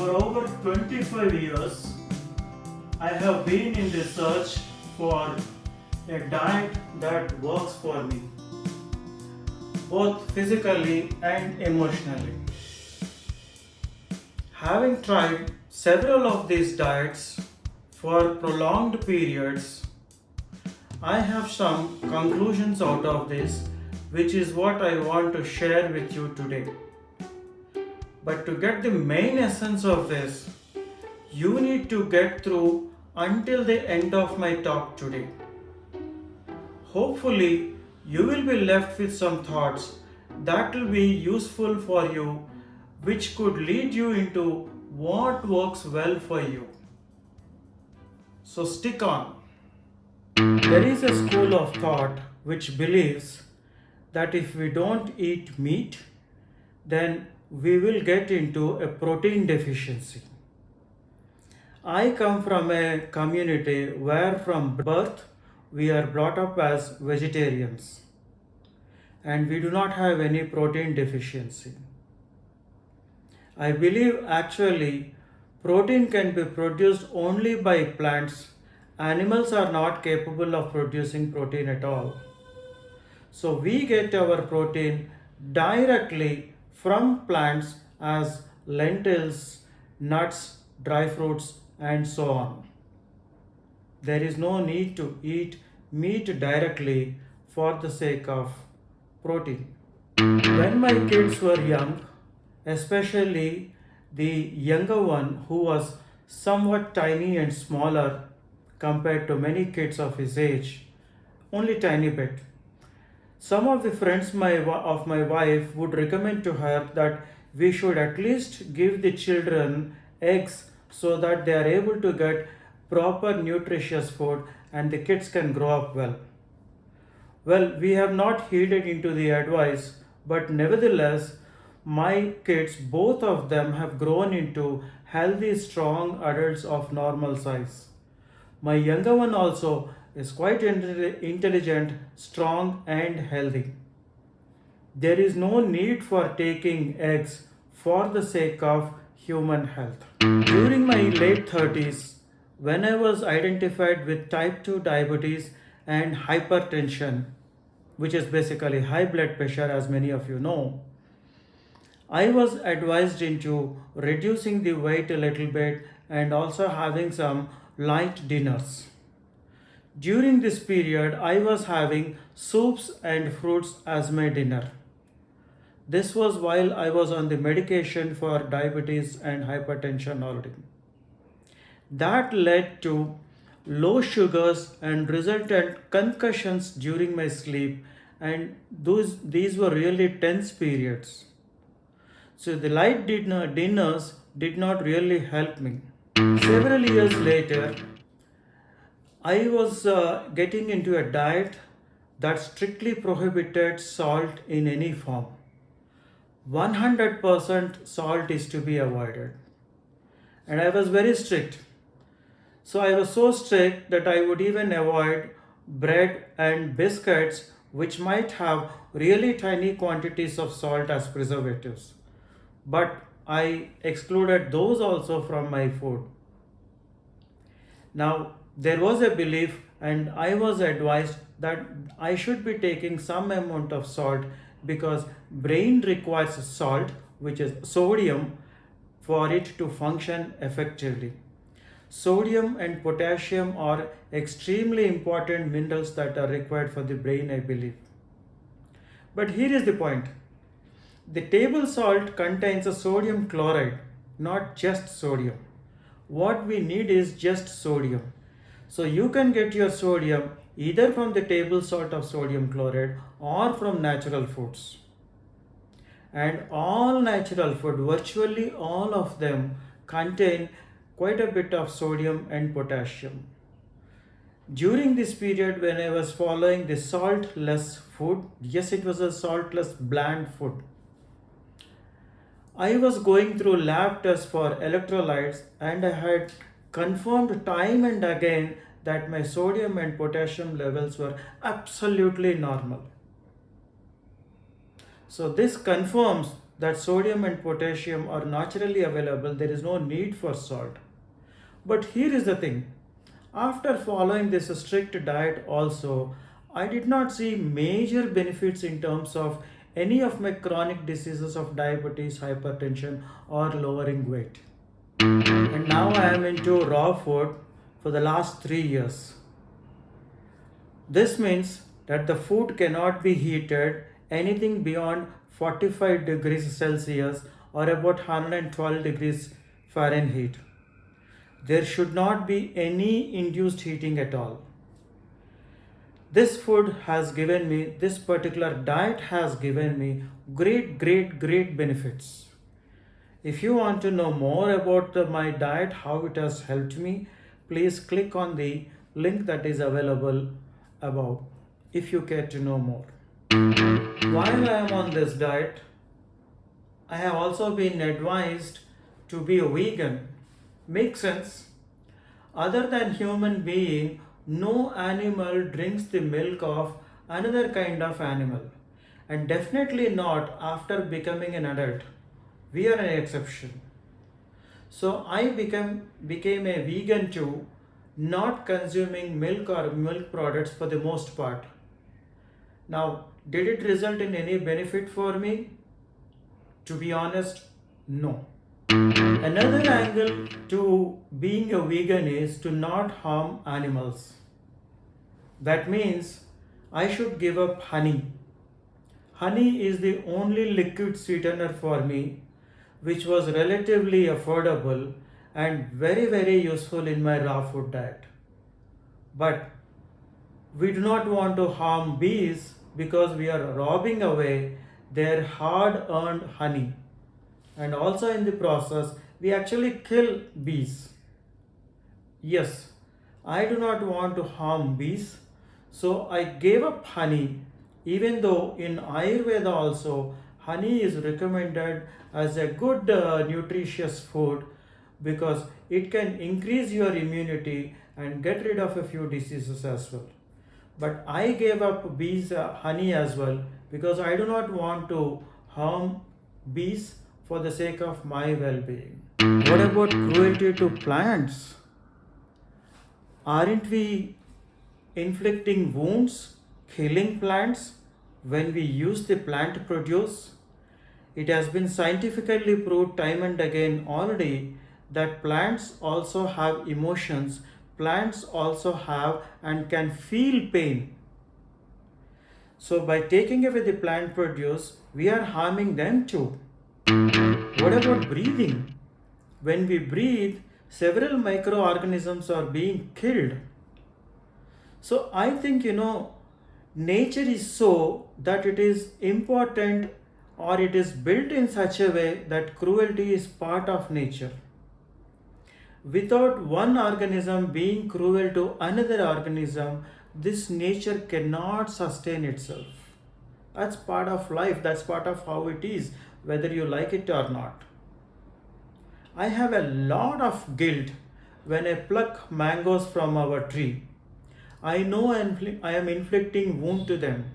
For over 25 years, I have been in the search for a diet that works for me, both physically and emotionally. Having tried several of these diets for prolonged periods, I have some conclusions out of this, which is what I want to share with you today. But to get the main essence of this, you need to get through until the end of my talk today. Hopefully, you will be left with some thoughts that will be useful for you, which could lead you into what works well for you. So, stick on. There is a school of thought which believes that if we don't eat meat, then we will get into a protein deficiency. I come from a community where from birth we are brought up as vegetarians and we do not have any protein deficiency. I believe actually protein can be produced only by plants. Animals are not capable of producing protein at all. So we get our protein directly from plants as lentils, nuts, dry fruits, and so on. There is no need to eat meat directly for the sake of protein. When my kids were young, especially the younger one who was somewhat tiny and smaller compared to many kids of his age, only tiny bit. Some of the friends of my wife would recommend to her that we should at least give the children eggs so that they are able to get proper nutritious food and the kids can grow up well. Well, we have not heeded into the advice, but nevertheless, my kids, both of them, have grown into healthy, strong adults of normal size. My younger one also is quite intelligent, strong, and healthy. There is no need for taking eggs for the sake of human health. During my late 30s, when I was identified with type 2 diabetes and hypertension, which is basically high blood pressure, as many of you know, I was advised into reducing the weight a little bit and also having some light dinners. During this period, I was having soups and fruits as my dinner. This was while I was on the medication for diabetes and hypertension already. That led to low sugars and resultant concussions during my sleep, and these were really tense periods. So the light dinners did not really help me. Several years later, I was getting into a diet that strictly prohibited salt in any form. 100% salt is to be avoided. And I was very strict. So I was so strict that I would even avoid bread and biscuits which might have really tiny quantities of salt as preservatives. But I excluded those also from my food. Now, there was a belief and I was advised that I should be taking some amount of salt because brain requires salt, which is sodium, for it to function effectively. Sodium and potassium are extremely important minerals that are required for the brain, I believe. But here is the point. The table salt contains a sodium chloride, not just sodium. What we need is just sodium. So you can get your sodium either from the table salt of sodium chloride or from natural foods. And all natural food, virtually all of them, contain quite a bit of sodium and potassium. During this period when I was following the saltless food, yes, it was a saltless bland food, I was going through lab tests for electrolytes and I had confirmed time and again that my sodium and potassium levels were absolutely normal. So this confirms that sodium and potassium are naturally available, there is no need for salt. But here is the thing, after following this strict diet, also, I did not see major benefits in terms of any of my chronic diseases of diabetes, hypertension, or lowering weight. And now I am into raw food for the last 3 years. This means that the food cannot be heated anything beyond 45 degrees Celsius or about 112 degrees Fahrenheit. There should not be any induced heating at all. This food has given me, this particular diet has given me great benefits. If you want to know more about my diet, how it has helped me, please click on the link that is available above if you care to know more. While I am on this diet, I have also been advised to be a vegan. Makes sense. Other than human being, no animal drinks the milk of another kind of animal, and definitely not after becoming an adult. We are an exception. So I became a vegan too, not consuming milk or milk products for the most part. Now, did it result in any benefit for me? To be honest, no. Another angle to being a vegan is to not harm animals. That means I should give up honey. Honey is the only liquid sweetener for me, which was relatively affordable and very useful in my raw food diet. But we do not want to harm bees because we are robbing away their hard earned honey. And also in the process, we actually kill bees. Yes, I do not want to harm bees, so I gave up honey, even though in Ayurveda also honey is recommended as a good nutritious food because it can increase your immunity and get rid of a few diseases as well. But I gave up bees honey as well because I do not want to harm bees for the sake of my well-being. What about cruelty to plants? Aren't we inflicting wounds, killing plants when we use the plant produce? It has been scientifically proved time and again already that plants also have emotions, plants also have and can feel pain. So, by taking away the plant produce, we are harming them too. What about breathing? When we breathe, several microorganisms are being killed. So I think nature is so that it is important or it is built in such a way that cruelty is part of nature. Without one organism being cruel to another organism, this nature cannot sustain itself. That's part of life, that's part of how it is, whether you like it or not. I have a lot of guilt when I pluck mangoes from our tree. I know I am inflicting wound to them.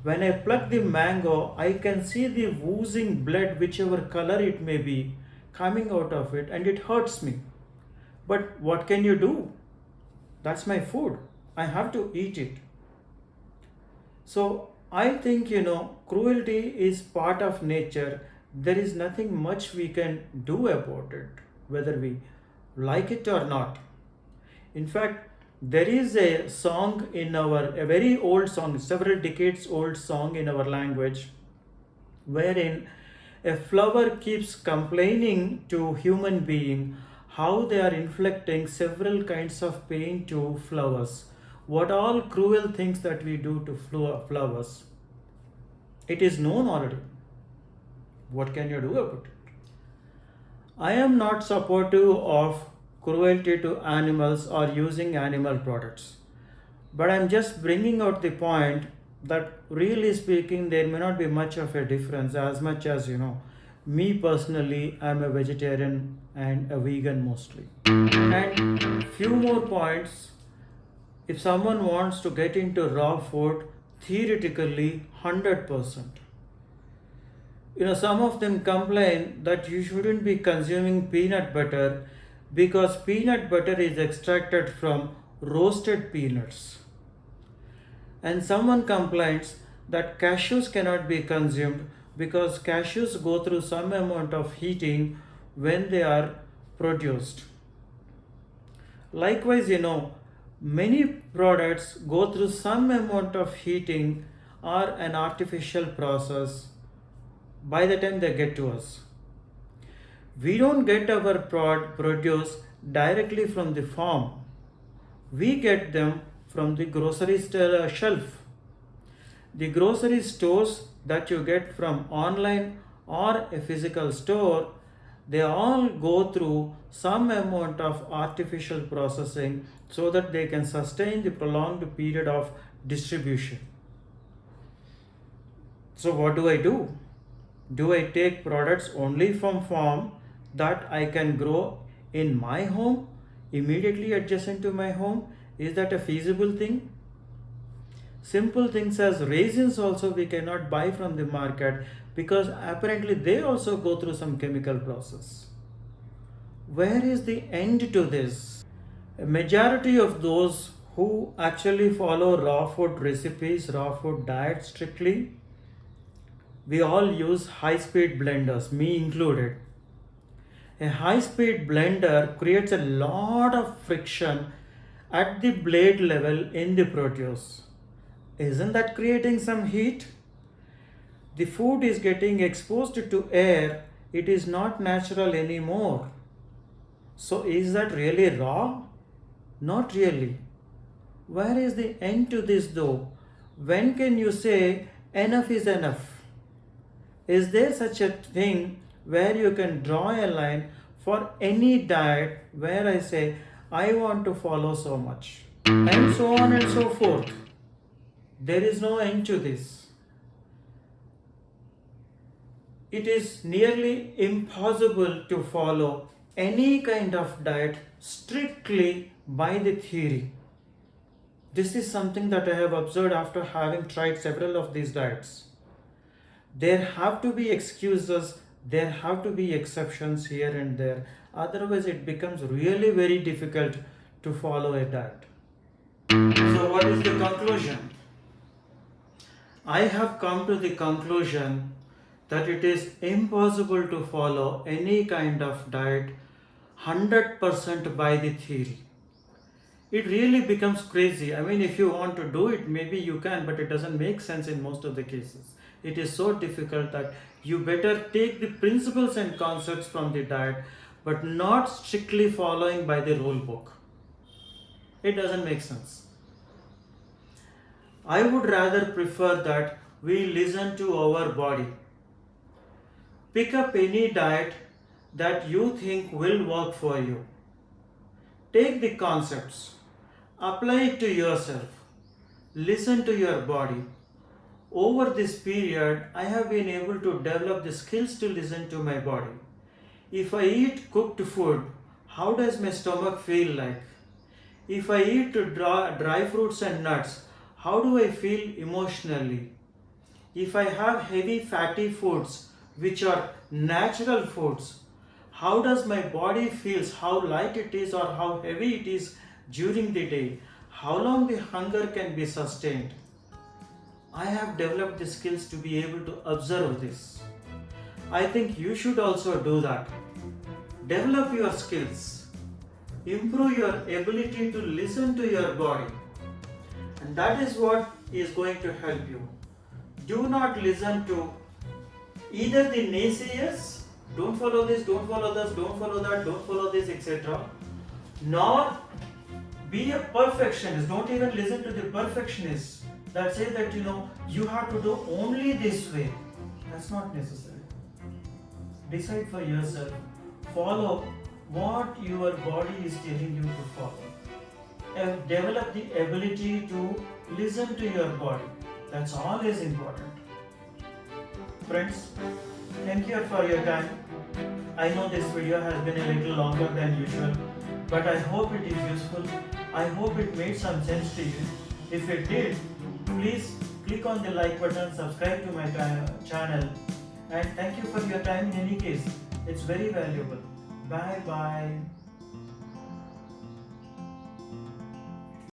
When I pluck the mango, I can see the oozing blood, whichever color it may be, coming out of it, and it hurts me. But what can you do? That's my food. I have to eat it. So I think cruelty is part of nature. There is nothing much we can do about it, whether we like it or not. In fact, there is a song a very old song, several decades old song in our language, wherein a flower keeps complaining to human being how they are inflicting several kinds of pain to flowers. What all cruel things that we do to flowers. It is known already. What can you do about it? I am not supportive of cruelty to animals or using animal products. But I'm just bringing out the point that really speaking, there may not be much of a difference as much as, me personally, I'm a vegetarian and a vegan mostly. And few more points. If someone wants to get into raw food, theoretically 100%. Some of them complain that you shouldn't be consuming peanut butter because peanut butter is extracted from roasted peanuts. And someone complains that cashews cannot be consumed because cashews go through some amount of heating when they are produced. Likewise, many products go through some amount of heating or an artificial process by the time they get to us. We don't get our produce directly from the farm. We get them from the grocery store shelf. The grocery stores that you get from online or a physical store, they all go through some amount of artificial processing so that they can sustain the prolonged period of distribution. So what do I do? Do I take products only from farm that I can grow in my home, immediately adjacent to my home? Is that a feasible thing? Simple things as raisins also we cannot buy from the market because apparently they also go through some chemical process. Where is the end to this? A majority of those who actually follow raw food recipes, raw food diet strictly, we all use high-speed blenders, me included. A high-speed blender creates a lot of friction at the blade level in the produce. Isn't that creating some heat? The food is getting exposed to air, it is not natural anymore. So, is that really raw? Not really. Where is the end to this though? When can you say enough is enough? Is there such a thing where you can draw a line for any diet where I say, I want to follow so much, and so on and so forth? There is no end to this. It is nearly impossible to follow any kind of diet strictly by the theory. This is something that I have observed after having tried several of these diets. There have to be excuses, there have to be exceptions here and there. Otherwise, it becomes really very difficult to follow a diet. So, what is the conclusion? I have come to the conclusion that it is impossible to follow any kind of diet 100% by the theory. It really becomes crazy. I mean, if you want to do it, maybe you can, but it doesn't make sense in most of the cases. It is so difficult that you better take the principles and concepts from the diet, but not strictly following by the rule book. It doesn't make sense. I would rather prefer that we listen to our body. Pick up any diet that you think will work for you. Take the concepts, apply it to yourself, listen to your body. Over this period, I have been able to develop the skills to listen to my body. If I eat cooked food, how does my stomach feel like? If I eat dry fruits and nuts, how do I feel emotionally? If I have heavy fatty foods, which are natural foods, how does my body feels, how light it is or how heavy it is during the day? How long the hunger can be sustained? I have developed the skills to be able to observe this. I think you should also do that. Develop your skills. Improve your ability to listen to your body. And that is what is going to help you. Do not listen to either the naysayers, don't follow this, don't follow this, don't follow that, don't follow this, etc. Nor be a perfectionist. Don't even listen to the perfectionists that say that you have to do only this way. That's not necessary. Decide for yourself. Follow what your body is telling you to follow. And develop the ability to listen to your body. That's always important. Friends, thank you for your time. I know this video has been a little longer than usual, but I hope it is useful. I hope it made some sense to you. If it did, please click on the like button, subscribe to my channel, And thank you for your time in any case. It's very valuable. Bye bye.